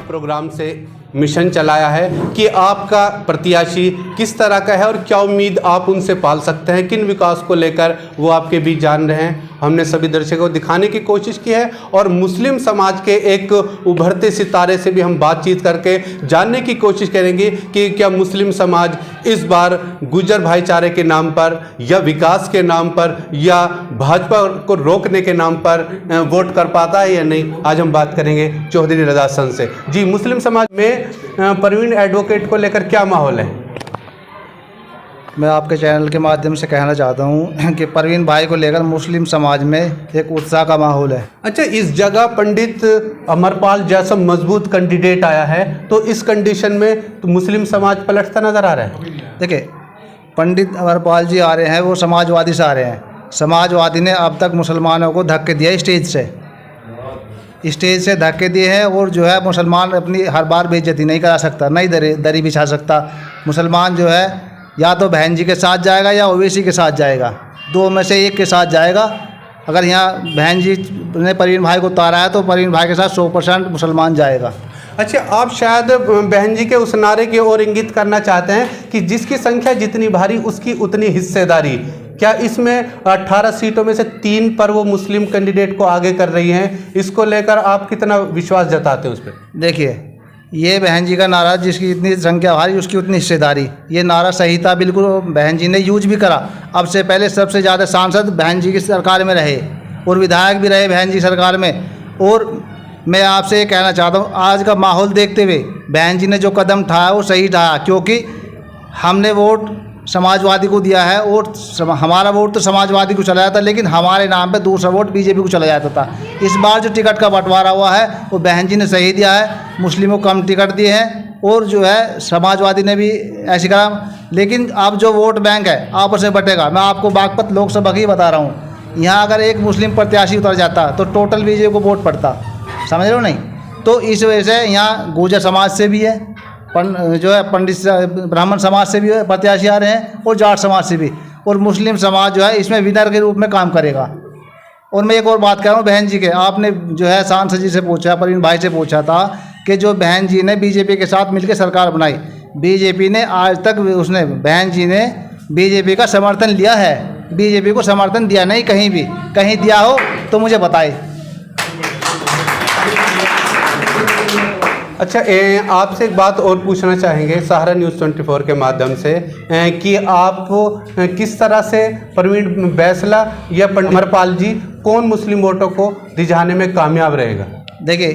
Programme से mission चलाया है कि आपका प्रत्याशी किस तरह का है और क्या उम्मीद आप उनसे पाल सकते हैं, किन विकास को लेकर वो आपके बीच जान रहे हैं। हमने सभी दर्शकों को दिखाने की कोशिश की है और मुस्लिम समाज के एक उभरते सितारे से भी हम बातचीत करके जानने की कोशिश करेंगे कि क्या मुस्लिम समाज इस बार गुर्जर भाईचारे के नाम पर या विकास के नाम पर या भाजपा को रोकने के नाम पर वोट कर पाता है या नहीं। आज हम बात करेंगे चौधरी रजा हसन से। जी, मुस्लिम समाज में परवीन एडवोकेट को लेकर क्या माहौल है? मैं आपके चैनल के माध्यम से कहना चाहता हूं कि परवीन भाई को लेकर मुस्लिम समाज में एक उत्साह का माहौल है। अच्छा, इस जगह पंडित अमरपाल जैसा मजबूत कैंडिडेट आया है तो इस कंडीशन में तो मुस्लिम समाज पलटता नजर आ रहा है। देखिए, पंडित अमरपाल जी आ रहे हैं, वो समाजवादी से आ रहे हैं। समाजवादी ने अब तक मुसलमानों को धक्के दिया, स्टेज से धक्के दिए हैं। और जो है मुसलमान अपनी हर बार बेइज्जती नहीं करा सकता, नहीं दरी बिछा सकता। मुसलमान जो है या तो बहन जी के साथ जाएगा या ओवैसी के साथ जाएगा, दो में से एक के साथ जाएगा। अगर यहाँ बहन जी ने परवीन भाई को उतारा है तो परवीन भाई के साथ 100% मुसलमान जाएगा। अच्छा, आप शायद बहन जी के उस नारे की ओर इंगित करना चाहते हैं कि जिसकी संख्या जितनी भारी उसकी उतनी हिस्सेदारी। क्या इसमें 18 सीटों में से 3 पर वो मुस्लिम कैंडिडेट को आगे कर रही हैं? इसको लेकर आप कितना विश्वास जताते हैं उस पर? देखिए, ये बहन जी का नारा, जिसकी इतनी संख्या भारी उसकी उतनी हिस्सेदारी, ये नारा सही था, बिल्कुल बहन जी ने यूज भी करा। अब से पहले सबसे ज़्यादा सांसद बहन जी की सरकार में रहे और विधायक भी रहे बहन जी सरकार में। और मैं आपसे ये कहना चाहता हूँ, आज का माहौल देखते हुए बहन जी ने जो कदम उठाया वो सही उठाया, क्योंकि हमने वोट समाजवादी को दिया है और हमारा वोट तो समाजवादी को चला जाता, लेकिन हमारे नाम पे दूसरा वोट बीजेपी को चला जाता था। इस बार जो टिकट का बंटवारा हुआ है वो बहन जी ने सही दिया है, मुस्लिमों को कम टिकट दिए हैं और जो है समाजवादी ने भी ऐसे करा। लेकिन अब जो वोट बैंक है आपस में बटेगा। मैं आपको बागपत लोकसभा की बता रहा हूँ, यहाँ अगर एक मुस्लिम प्रत्याशी उतर जाता तो टोटल बीजेपी को वोट पड़ता, समझ रहे हो नहीं? तो इस वजह से यहाँ गुर्जर समाज से भी है, जो है पंडित ब्राह्मण समाज से भी प्रत्याशी आ रहे हैं और जाट समाज से भी, और मुस्लिम समाज जो है इसमें विनर के रूप में काम करेगा। और मैं एक और बात कह रहा हूँ बहन जी के, आपने जो है सांसद जी से पूछा, परवीन भाई से पूछा था कि जो बहन जी ने बीजेपी के साथ मिलकर सरकार बनाई, बीजेपी ने आज तक बहन जी ने बीजेपी का समर्थन लिया है? बीजेपी को समर्थन दिया नहीं कहीं भी, कहीं दिया हो तो मुझे बताए। अच्छा, आपसे एक बात और पूछना चाहेंगे सहारा न्यूज़ 24 के माध्यम से कि आप किस तरह से परवीन बैसला या अमरपाल जी कौन मुस्लिम वोटों को रिझाने में कामयाब रहेगा? देखिए,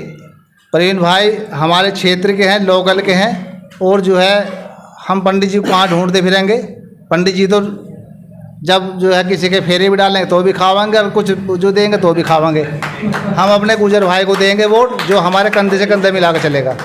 परवीन भाई हमारे क्षेत्र के हैं, लोकल के हैं, और जो है हम पंडित जी को कहाँ ढूंढते फिरेंगे? पंडित जी तो जब जो है किसी के फेरे भी डालेंगे तो भी खावाएंगे और कुछ जो देंगे तो भी खावाएंगे। हम अपने गुर्जर भाई को देंगे वोट, जो हमारे कंधे से कंधे मिला कर चलेगा।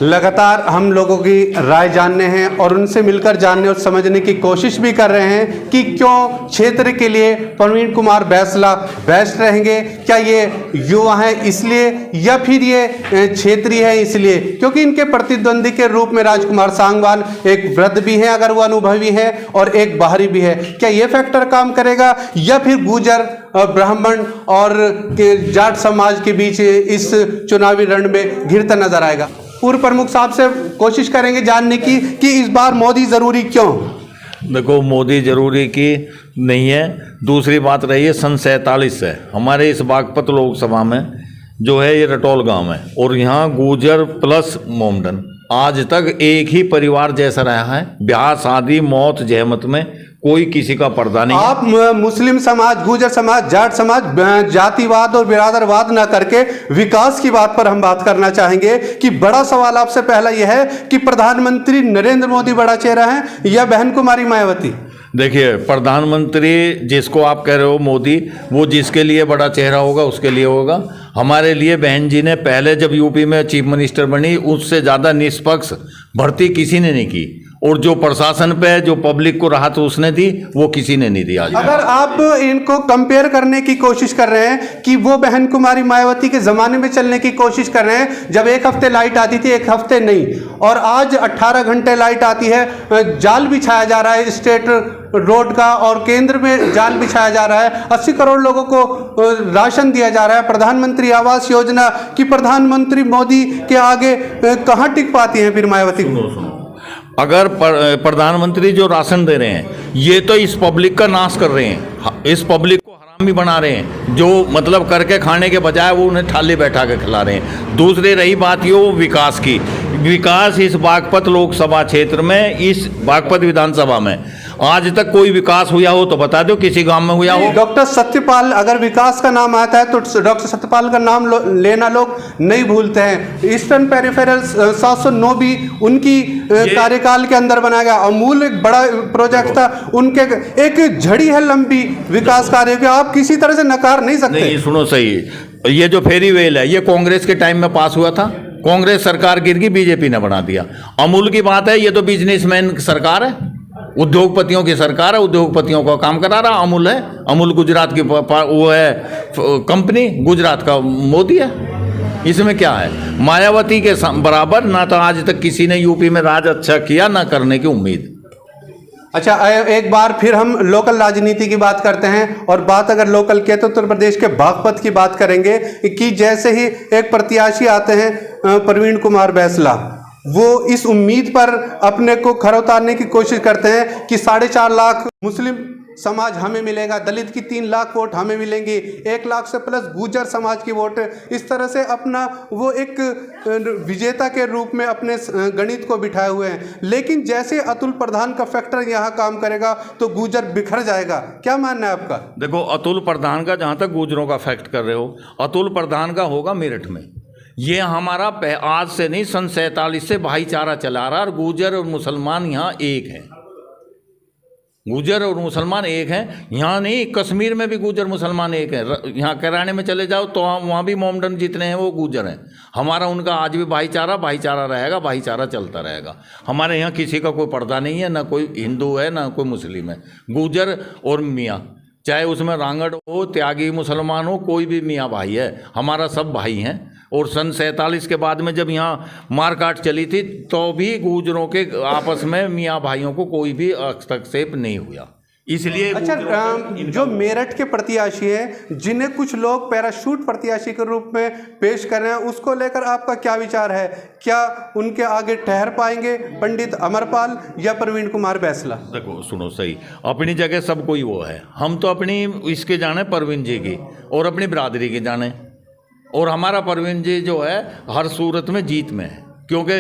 लगातार हम लोगों की राय जानने हैं और उनसे मिलकर जानने और समझने की कोशिश भी कर रहे हैं कि क्यों क्षेत्र के लिए परवीन कुमार बैसला बेस्ट रहेंगे। क्या ये युवा हैं इसलिए या फिर ये क्षेत्रीय है इसलिए? क्योंकि इनके प्रतिद्वंदी के रूप में राजकुमार सांगवान एक वृद्ध भी है, अगर वो अनुभवी है, और एक बाहरी भी है। क्या ये फैक्टर काम करेगा या फिर गुर्जर ब्राह्मण और जाट समाज के बीच इस चुनावी रण में घिरता नजर आएगा? पूर्व प्रमुख साहब से कोशिश करेंगे जानने की कि इस बार मोदी ज़रूरी क्यों? देखो, मोदी ज़रूरी की नहीं है। दूसरी बात रही है, सन 47 से हमारे इस बागपत लोकसभा में जो है ये रटौल गांव है और यहाँ गुर्जर प्लस मोमडन आज तक एक ही परिवार जैसा रहा है। ब्याह शादी मौत जहमत में कोई किसी का पर्दा नहीं। आप मुस्लिम समाज, गुर्जर समाज, जाट समाज जातिवाद और बिरादरवाद ना करके विकास की बात पर हम बात करना चाहेंगे कि बड़ा सवाल आपसे पहला यह है कि प्रधानमंत्री नरेंद्र मोदी बड़ा चेहरा है या बहन कुमारी मायावती? देखिए, प्रधानमंत्री जिसको आप कह रहे हो मोदी, वो जिसके लिए बड़ा चेहरा होगा उसके लिए होगा। हमारे लिए बहन जी ने पहले जब यूपी में चीफ मिनिस्टर बनी उससे ज़्यादा निष्पक्ष भर्ती किसी ने नहीं की। और जो प्रशासन पे जो पब्लिक को राहत उसने दी वो किसी ने नहीं दी आज। अगर आप इनको कंपेयर करने की कोशिश कर रहे हैं कि वो बहन कुमारी मायावती के जमाने में चलने की कोशिश कर रहे हैं जब एक हफ्ते लाइट आती थी, एक हफ्ते नहीं, और आज 18 घंटे लाइट आती है, जाल बिछाया जा रहा है स्टेट रोड का और केंद्र में जाल बिछाया जा रहा है, 80 करोड़ लोगों को राशन दिया जा रहा है, प्रधानमंत्री आवास योजना की प्रधानमंत्री मोदी के आगे कहाँ टिक पाती हैं फिर मायावती? अगर प्रधानमंत्री जो राशन दे रहे हैं ये तो इस पब्लिक का नाश कर रहे हैं, इस पब्लिक को हरामी बना रहे हैं, जो मतलब करके खाने के बजाय वो उन्हें थाली बैठा के खिला रहे हैं। दूसरी रही बात ये विकास की, विकास इस बागपत लोकसभा क्षेत्र में, इस बागपत विधानसभा में आज तक कोई विकास हुआ हो तो बता दो, किसी गांव में हुआ हो? डॉक्टर सत्यपाल, अगर विकास का नाम आता है तो डॉक्टर सत्यपाल का नाम लेना लोग नहीं भूलते हैं। ईस्टर्न पेरिफेरल 709 भी उनकी कार्यकाल के अंदर बनाया गया। अमूल एक बड़ा प्रोजेक्ट था, उनके एक झड़ी है लंबी विकास कार्य की, आप किसी तरह से नकार नहीं सकते। नहीं, सुनो सही, ये जो फेरी वेल है ये कांग्रेस के टाइम में पास हुआ था, कांग्रेस सरकार गिर गई, बीजेपी ने बना दिया। अमूल की बात है, ये तो बिजनेसमैन सरकार है, उद्योगपतियों की सरकार है, उद्योगपतियों का काम करा रहा अमूल है। अमूल गुजरात की वो है कंपनी, गुजरात का मोदी है, इसमें क्या है? मायावती के बराबर ना तो आज तक किसी ने यूपी में राज अच्छा किया, ना करने की उम्मीद। अच्छा, एक बार फिर हम लोकल राजनीति की बात करते हैं, और बात अगर लोकल की है तो उत्तर प्रदेश के बागपत की बात करेंगे कि जैसे ही एक प्रत्याशी आते हैं प्रवीण कुमार बैसला, वो इस उम्मीद पर अपने को खरा उतारने की कोशिश करते हैं कि 4.5 लाख मुस्लिम समाज हमें मिलेगा, दलित की 3 लाख वोट हमें मिलेंगी, 1 लाख से प्लस गुर्जर समाज की वोट, इस तरह से अपना वो एक विजेता के रूप में अपने गणित को बिठाए हुए हैं। लेकिन जैसे अतुल प्रधान का फैक्टर यहाँ काम करेगा तो गुर्जर बिखर जाएगा। क्या मानना है आपका? देखो, अतुल प्रधान का, जहाँ तक गुर्जरों का फैक्ट कर रहे हो, अतुल प्रधान का होगा मेरठ में। ये हमारा आज से नहीं, सन 47 से भाईचारा चला रहा, और गुर्जर और मुसलमान यहाँ एक हैं। गुर्जर और मुसलमान एक हैं, यहाँ नहीं, कश्मीर में भी गुर्जर मुसलमान एक हैं। यहाँ कराने में चले जाओ तो वहाँ भी मोमडन जितने हैं वो गुर्जर हैं। हमारा उनका आज भी भाईचारा रहेगा, भाईचारा चलता रहेगा। हमारे यहाँ किसी का कोई पर्दा नहीं है, ना कोई हिंदू है ना कोई मुस्लिम है। गुर्जर और मियाँ, चाहे उसमें रांगड़ हो, त्यागी मुसलमान हो, कोई भी मियाँ भाई है, हमारा सब भाई हैं। और सन 47 के बाद में जब यहाँ मारकाट चली थी तो भी गुर्जरों के आपस में मियाँ भाइयों को कोई भी हस्तक्षेप नहीं हुआ, इसलिए। अच्छा, जो मेरठ के प्रत्याशी हैं जिन्हें कुछ लोग पैराशूट प्रत्याशी के रूप में पेश कर रहे हैं, उसको लेकर आपका क्या विचार है? क्या उनके आगे ठहर पाएंगे पंडित अमरपाल या प्रवीण कुमार बैसला? देखो, सुनो सही, अपनी जगह सब कोई वो है, हम तो अपनी इसके जाने प्रवीण जी की और अपनी बिरादरी की जाने, और हमारा प्रवीण जी जो है हर सूरत में जीत में है, क्योंकि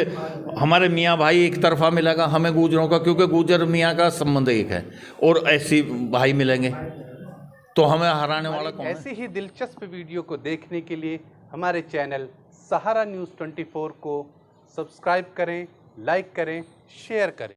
हमारे मियाँ भाई एक तरफा मिलेगा हमें गुर्जरों का, क्योंकि गुर्जर मियाँ का संबंध एक है, और ऐसी भाई मिलेंगे तो हमें हराने वाला कौन है? ऐसे ही दिलचस्प वीडियो को देखने के लिए हमारे चैनल सहारा न्यूज़ 24 को सब्सक्राइब करें, लाइक करें, शेयर करें।